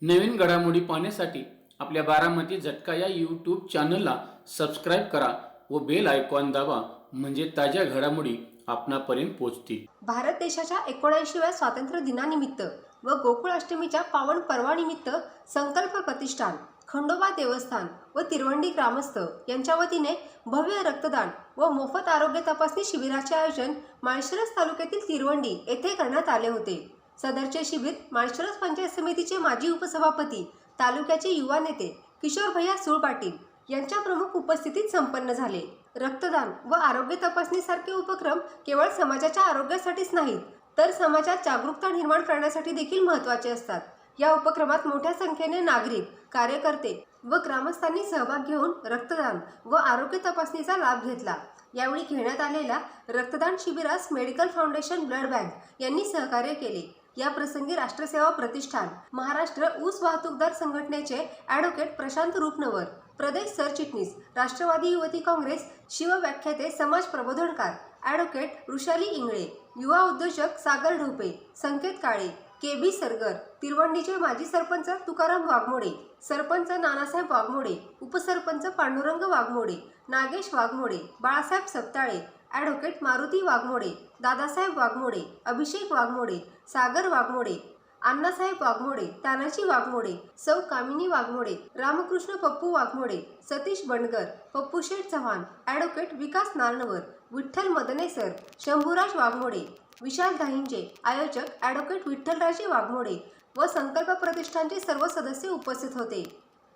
नवीन घडामोडी पाहण्यासाठी आपल्या बारामती झटका या यूट्यूब चॅनलला सबस्क्राईब करा व बेल आयकॉन दाबा, म्हणजे ताज्या घडामोडी आपणापर्यंत पोहोचतील। भारत देशाच्या 79व्या स्वातंत्र्य दिनानिमित्त व गोकुळाष्टमीच्या पावन पर्वानिमित्त संकल्प प्रतिष्ठान, खंडोबा देवस्थान व तिरवंडी ग्रामस्थ यांच्या वतीने भव्य रक्तदान व मोफत आरोग्य तपासणी शिबिराचे आयोजन माळशिरस तालुक्यातील तिरवंडी येथे करण्यात आले होते। सदरचे शिबिर माळशिरस पंचायत समितीचे माजी उपसभापती, तालुक्याचे युवा नेते किशोर भैया सूळ पाटील यांच्या प्रमुख उपस्थितीत संपन्न झाले। रक्तदान व आरोग्य तपासणीसारखे उपक्रम केवळ समाजाच्या आरोग्यासाठीच नाहीत, तर समाजात जागरूकता निर्माण करण्यासाठी देखील महत्त्वाचे असतात। या उपक्रमात मोठ्या संख्येने नागरिक, कार्यकर्ते व ग्रामस्थांनी सहभाग घेऊन रक्तदान व आरोग्य तपासणीचा लाभ घेतला। यावेळी घेण्यात आलेल्या रक्तदान शिबिरास मेडिकल फाउंडेशन ब्लड बँक यांनी सहकार्य केले। या प्रसंगी राष्ट्रसेवा प्रतिष्ठान, महाराष्ट्र ऊस वाहतूकदार संघटनेचे ॲडव्होकेट प्रशांत रूपनवर, प्रदेश सरचिटणीस, राष्ट्रवादी युवती काँग्रेस शिवव्याख्याते समाज प्रबोधनकार ॲडव्होकेट वृषाली इंगळे, युवा उद्योजक सागर ढोपे, संकेत काळे, KB सरगर, तिरवंडीचे माजी सरपंच तुकाराम वाघमोडे, सरपंच नानासाहेब वाघमोडे, उपसरपंच पांडुरंग वाघमोडे, नागेश वाघमोडे, बाळासाहेब सपताळे, ॲडव्होकेट मारुती वाघमोडे, दादासाहेब वाघमोडे, अभिषेक वाघमोडे, सागर वाघमोडे, अण्णासाहेब वाघमोडे, तानाजी वाघमोडे, सौ कामिनी वाघमोडे, रामकृष्ण पप्पू वाघमोडे, सतीश बंडगर, पप्पू शेठ चव्हाण, ॲडव्होकेट विकास नारनवर, विठ्ठल मदनेसर, शंभूराज वाघमोडे, विशाल दाहिंजे, आयोजक ॲडव्होकेट विठ्ठलराजे वाघमोडे व संकल्प प्रतिष्ठानचे सर्व सदस्य उपस्थित होते।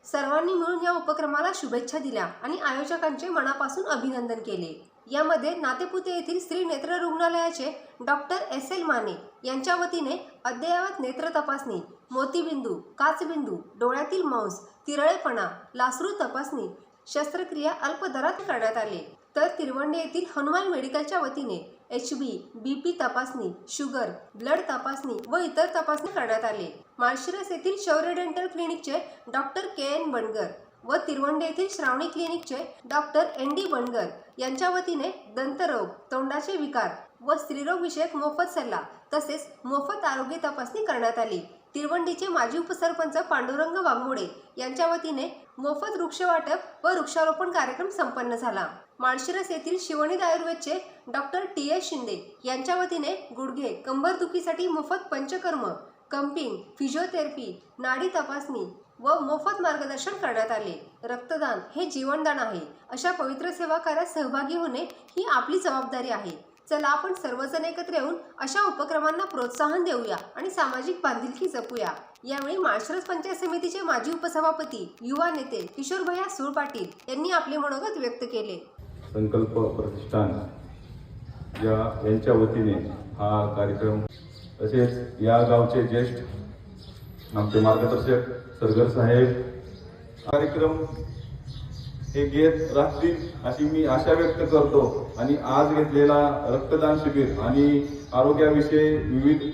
सर्वांनी मिळून या उपक्रमाला शुभेच्छा दिल्या आणि आयोजकांचे मनापासून अभिनंदन केले। यामध्ये नातेपुते येथील श्री नेत्र रुग्णालयाचे डॉक्टर SL माने यांच्या वतीने अद्ययावत नेत्र तपासणी, मोतीबिंदू, काचबिंदू, डोळ्यातील मांस, तिरळेपणा, लासरू तपासणी, शस्त्रक्रिया अल्प दरात करण्यात आले। तर तिरवंडी येथील हनुमान मेडिकलच्या वतीने HB, BP तपासणी, शुगर, ब्लड तपासणी व इतर तपासणी करण्यात आले। माळशिरस येथील शौर्य डेंटल क्लिनिकचे डॉक्टर KN बंडगर व तिरवंडी येथील श्रावणी क्लिनिकचे डॉक्टर ND बंडगर यांच्या वतीने दंतरोग, तोंडाचे विकार व स्त्रीरोग विषयक मोफत सल्ला तसेच मोफत आरोग्य तपासणी करण्यात आली। तिरवंडीचे माजी उपसरपंच पांडुरंग वाघमोडे यांच्या वतीने मोफत वृक्ष वाटप व वृक्षारोपण कार्यक्रम संपन्न झाला। माळशिरस येथील शिवणीत आयुर्वेदचे डॉक्टर TS शिंदे यांच्या वतीने गुडघे, कंबरदुखीसाठी मोफत पंचकर्म, कंपिंग, फिजिओथेरपी, नाडी तपासणी व मोफत मार्गदर्शन करण्यात आले। रक्तदान हे जीवनदान आहे, अशा पवित्र सेवा कार्यात सहभागी होणे ही आपली जबाबदारी आहे। चला आपण सर्वजण एकत्र येऊन अशा उपक्रमांना प्रोत्साहन देऊया आणि सामाजिक बांधिलकी जपूया। यावेळी माळशिरस पंचायत समितीचे माजी उपसभापती, युवा नेते किशोर भैया सूळ पाटील यांनी आपले मनोगत व्यक्त केले। संकल्प प्रतिष्ठान यांच्या वतीने हा कार्यक्रम, तसेच या गावचे ज्येष्ठ आमचे मार्गदर्शक सरगर साहेब कार्यक्रम हे घेत राहतील अशी मी आशा व्यक्त करतो। आणि आज घेतलेला रक्तदान शिबिर आणि आरोग्याविषयी विविध